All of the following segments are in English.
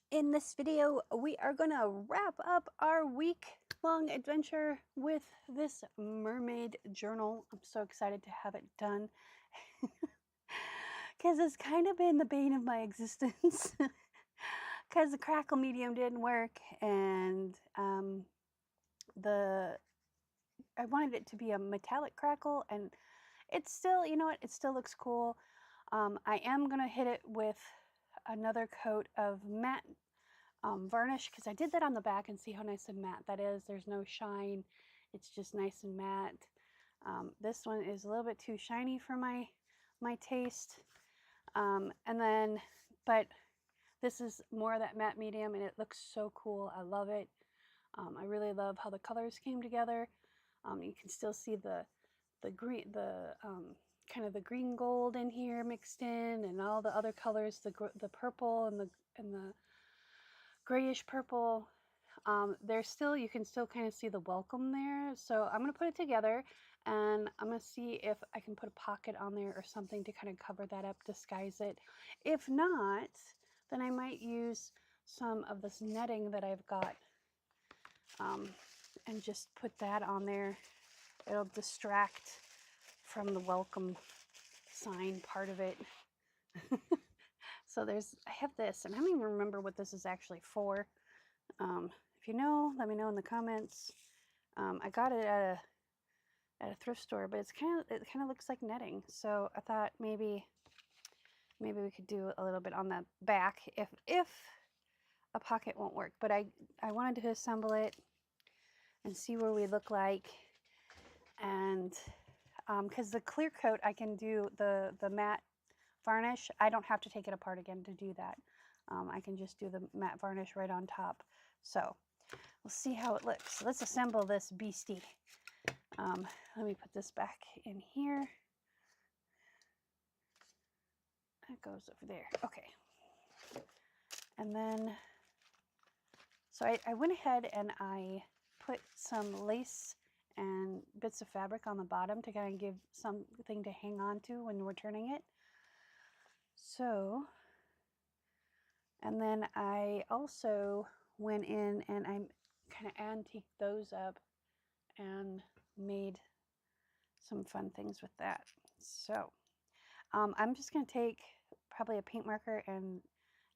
In this video, we are going to wrap up our week-long adventure with this mermaid journal. I'm so excited to have it done because it's kind of been the bane of my existence because the crackle medium didn't work, and I wanted it to be a metallic crackle, and it's still, you know what, it still looks cool. I am going to hit it with another coat of matte varnish, because I did that on the back, and see how nice and matte that is. There's no shine, it's just nice and matte. This one is a little bit too shiny for my taste, and then but this is more of that matte medium, and it looks so cool. I love it. I really love how the colors came together. You can still see the green, kind of the green gold in here mixed in, and all the other colors, the purple and the grayish purple. There's still, you can still kind of see the welcome there. So I'm going to put it together, and I'm going to see if I can put a pocket on there or something to kind of cover that up, disguise it. If not, then I might use some of this netting that I've got, and just put that on there. It'll distract from the welcome sign part of it. So I have this, and I don't even remember what this is actually for. If you know, let me know in the comments. I got it at a thrift store, but it kind of looks like netting. So I thought maybe we could do a little bit on the back if a pocket won't work. But I wanted to assemble it and see where we look like, and because the clear coat, I can do the matte varnish. I don't have to take it apart again to do that. I can just do the matte varnish right on top. So we'll see how it looks. So let's assemble this beastie. Let me put this back in here. That goes over there. Okay. And then, so I went ahead and I put some lace and bits of fabric on the bottom to kind of give something to hang on to when we're turning it. So, and then I also went in and I kind of antiqued those up and made some fun things with that. So I'm just going to take probably a paint marker and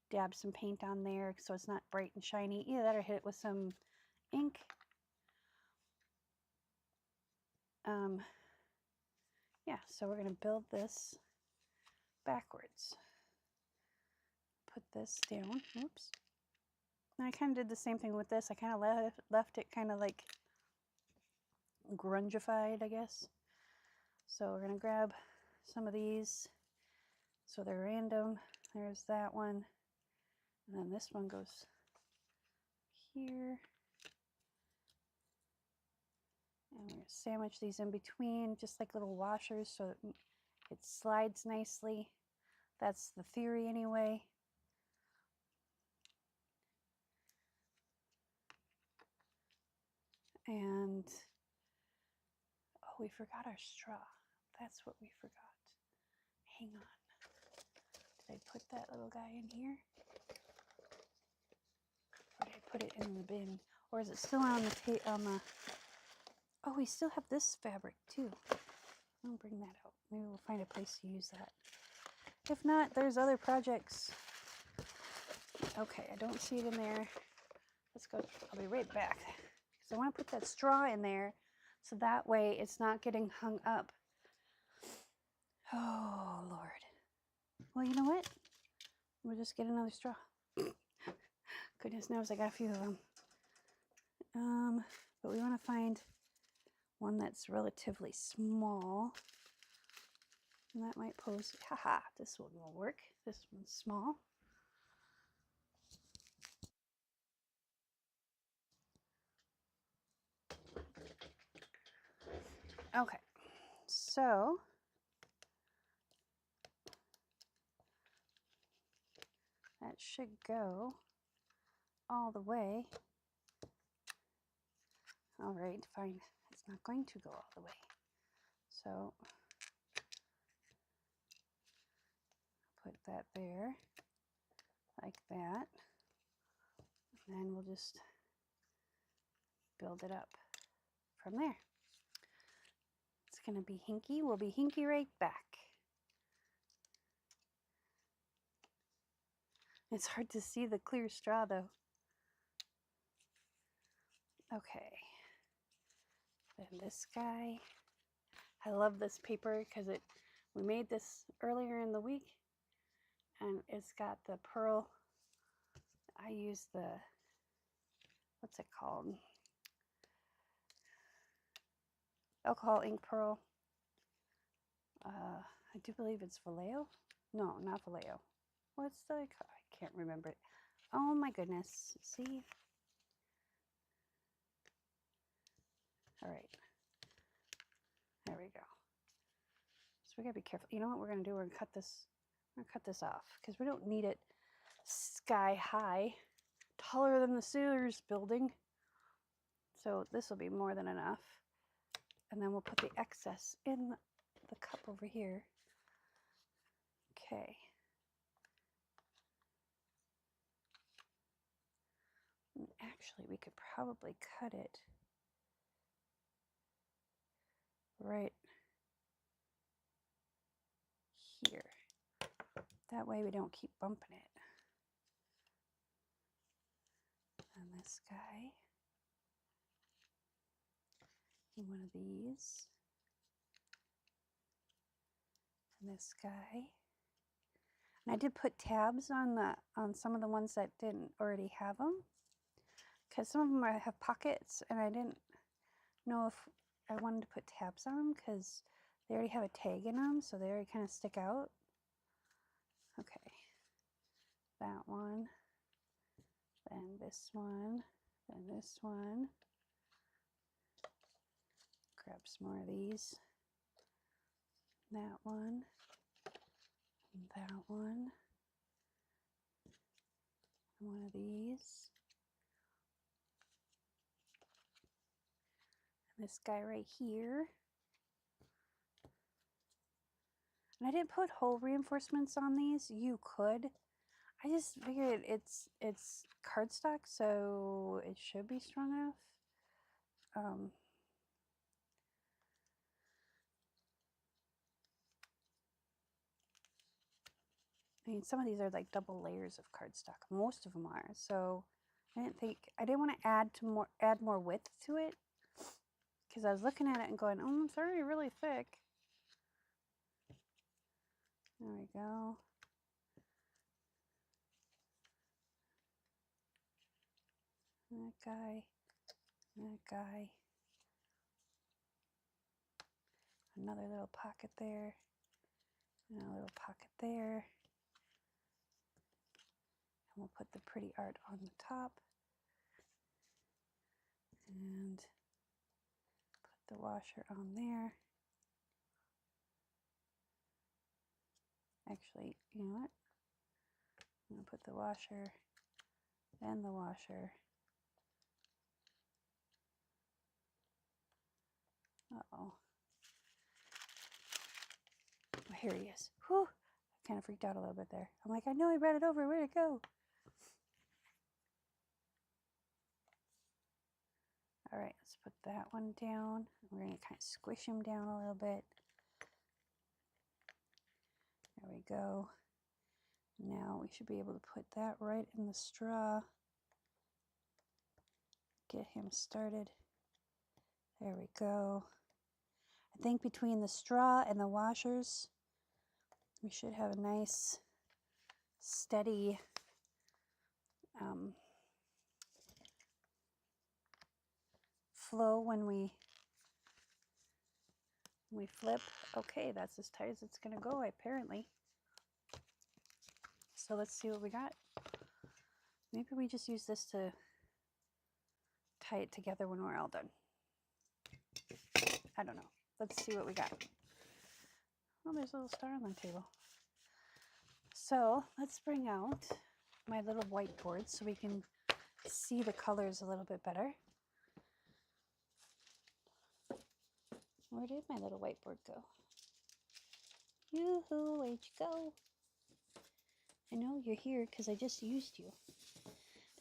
dab some paint on there so it's not bright and shiny. Either that or hit it with some ink. Yeah, so we're going to build this backwards. Put this down. Oops. And I kind of did the same thing with this. I kind of left it kind of like grungified, I guess. So we're going to grab some of these so they're random. There's that one. And then this one goes here. And we're going to sandwich these in between, just like little washers, so it slides nicely. That's the theory anyway. And, oh, we forgot our straw. That's what we forgot. Hang on. Did I put that little guy in here? Or did I put it in the bin? Or is it still on the oh, we still have this fabric too. I'll bring that out. Maybe we'll find a place to use that. If not, there's other projects. Okay, I don't see it in there. Let's go. I'll be right back. Because I want to put that straw in there so that way it's not getting hung up. Oh, Lord. Well, you know what? We'll just get another straw. Goodness knows I got a few of them. But we want to find one that's relatively small. And that might pose, haha, this one will work. This one's small. Okay, so that should go all the way. All right, fine. It's not going to go all the way. So put that there, like that. And we'll just build it up from there. It's going to be hinky. We'll be hinky right back. It's hard to see the clear straw though. Okay. Then this guy. I love this paper because we made this earlier in the week and it's got the pearl. I use the, what's it called? Alcohol ink pearl. I do believe it's Vallejo. No, not Vallejo. What's the, I can't remember it. Oh my goodness. See? All right. There we go. So we gotta be careful. You know what we're gonna do? We're gonna cut this off because we don't need it sky high, taller than the Sears building. So this will be more than enough. And then we'll put the excess in the cup over here. Okay. And actually, we could probably cut it right here. That way we don't keep bumping it. And this guy. And one of these. And this guy. And I did put tabs on some of the ones that didn't already have them, because some of them have pockets, and I didn't know if I wanted to put tabs on them because they already have a tag in them, so they already kind of stick out. Okay, that one, then this one, then this one. Grab some more of these. That one, and that one, and one of these. And this guy right here. And I didn't put hole reinforcements on these. You could. I just figured it's cardstock, so it should be strong enough. I mean, some of these are like double layers of cardstock. Most of them are. So I didn't want to add more width to it, because I was looking at it and going, oh, it's already really thick. There we go. That guy. That guy. Another little pocket there. Another little pocket there. And we'll put the pretty art on the top. And put the washer on there. Actually, you know what? I'm going to put the washer and the washer. Uh-oh. Oh, here he is. Whew. I kind of freaked out a little bit there. I'm like, I know I brought it over. Where'd it go? All right, let's put that one down. We're going to kind of squish him down a little bit. There we go. Now we should be able to put that right in the straw. Get him started. There we go. I think between the straw and the washers, we should have a nice, steady flow when we flip. Okay, that's as tight as it's going to go, apparently. So let's see what we got. Maybe we just use this to tie it together when we're all done. I don't know. Let's see what we got. Oh, there's a little star on the table. So let's bring out my little whiteboard so we can see the colors a little bit better. Where did my little whiteboard go? Yoo-hoo, where'd you go? I know you're here because I just used you.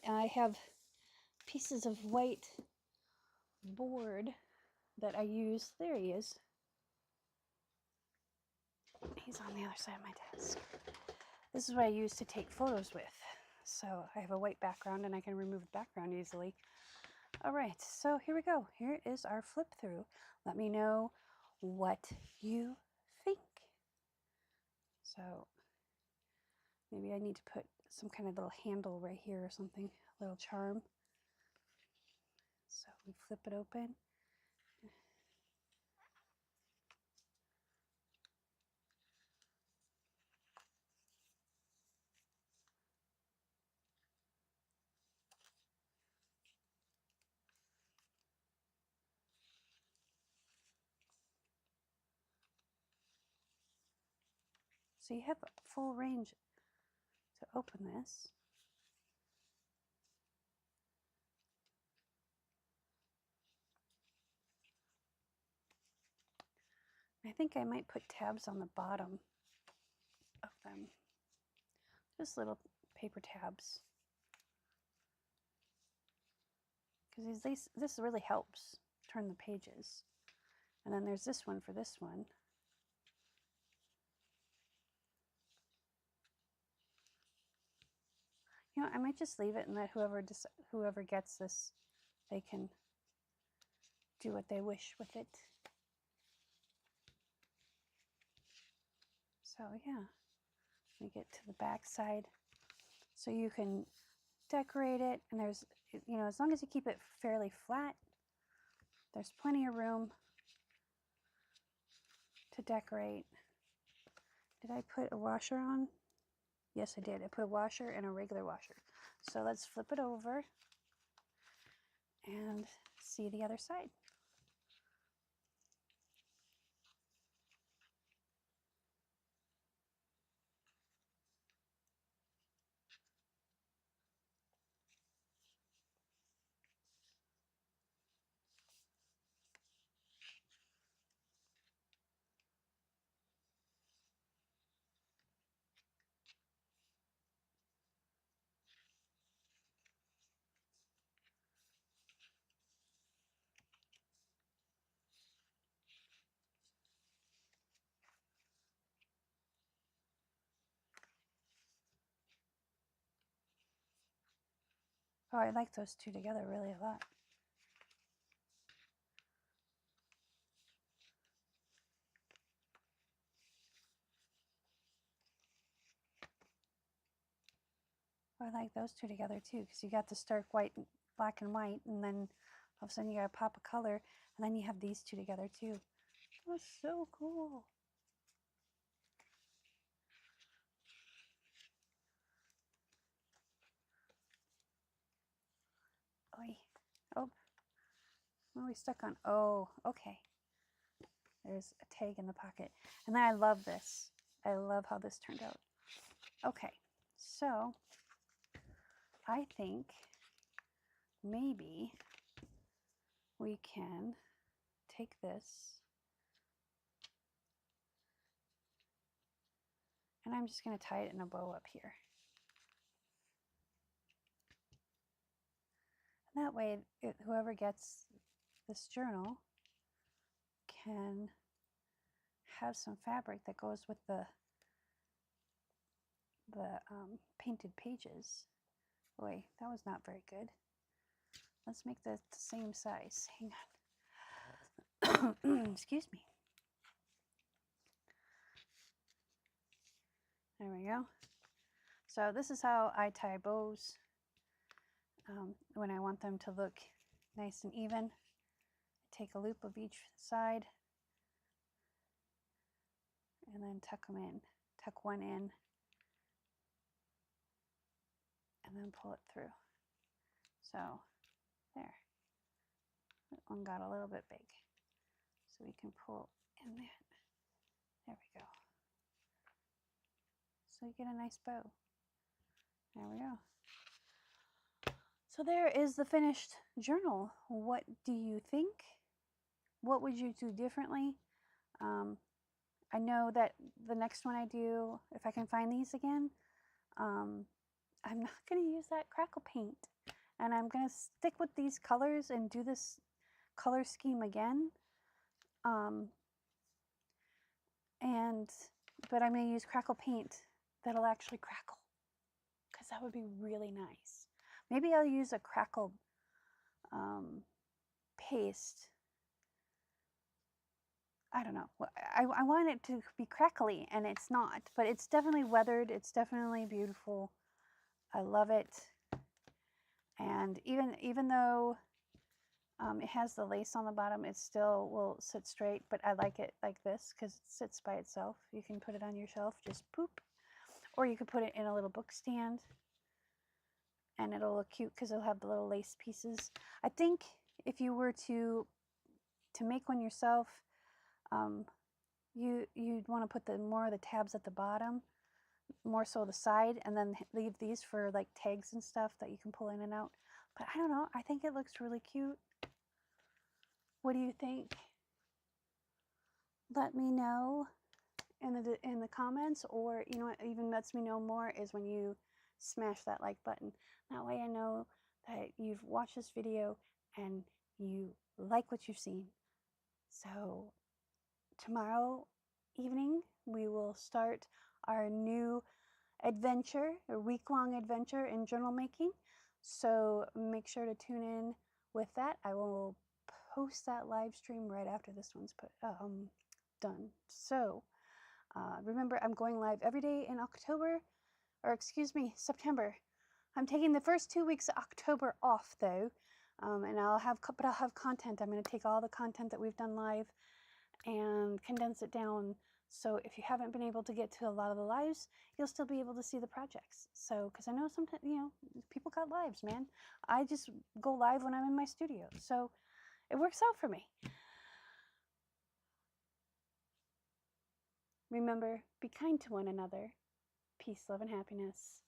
I have pieces of white board that I use. There he is. He's on the other side of my desk. This is what I use to take photos with. So I have a white background and I can remove the background easily. All right, so here we go. Here is our flip through. Let me know what you think. So maybe I need to put some kind of little handle right here or something, a little charm. So we flip it open. So you have full range to open this. I think I might put tabs on the bottom of them. Just little paper tabs. Because this really helps turn the pages. And then there's this one for this one. You know, I might just leave it and let whoever gets this, they can do what they wish with it. So yeah, let me get to the back side. So you can decorate it, and there's, you know, as long as you keep it fairly flat, there's plenty of room to decorate. Did I put a washer on? Yes, I did. I put a washer and a regular washer. So let's flip it over and see the other side. Oh, I like those two together really a lot. Oh, I like those two together too, because you got the stark white, black and white, and then all of a sudden you got a pop of color, and then you have these two together too. That's so cool. Oy. Oh, well, we stuck on, oh, okay. There's a tag in the pocket. And then I love this. I love how this turned out. Okay, so I think maybe we can take this, and I'm just going to tie it in a bow up here. And that way, whoever gets this journal can have some fabric that goes with the painted pages. Boy, that was not very good. Let's make that the same size. Hang on. Excuse me. There we go. So this is how I tie bows when I want them to look nice and even. Take a loop of each side and then tuck them in. Tuck one in and then pull it through. So there. That one got a little bit big. So we can pull in that. There we go. So you get a nice bow. There we go. So there is the finished journal. What do you think? What would you do differently? I know that the next one I do, if I can find these again, I'm not going to use that crackle paint. and I'm going to stick with these colors and do this color scheme again. But I'm going to use crackle paint that'll actually crackle, because that would be really nice. Maybe I'll use a crackle paste. I don't know. I want it to be crackly, and it's not, but it's definitely weathered. It's definitely beautiful. I love it. And even though it has the lace on the bottom, it still will sit straight, but I like it like this because it sits by itself. You can put it on your shelf, just poop, or you could put it in a little book stand, and it'll look cute because it'll have the little lace pieces. I think if you were to make one yourself, you'd want to put more of the tabs at the bottom, more so the side, and then leave these for like tags and stuff that you can pull in and out. But I don't know, I think it looks really cute. What do you think? Let me know in the comments, or you know what even lets me know more is when you smash that like button. That way I know that you've watched this video and you like what you've seen. So tomorrow evening we will start our new adventure, a week-long adventure in journal making. So make sure to tune in with that. I will post that live stream right after this one's done. So remember, I'm going live every day in October, or excuse me, September. I'm taking the first 2 weeks of October off though, and I'll have content. I'm going to take all the content that we've done live and condense it down. So if you haven't been able to get to a lot of the lives, you'll still be able to see the projects. So, because I know sometimes, you know, people got lives, man. I just go live when I'm in my studio. So it works out for me. Remember, be kind to one another. Peace, love, and happiness.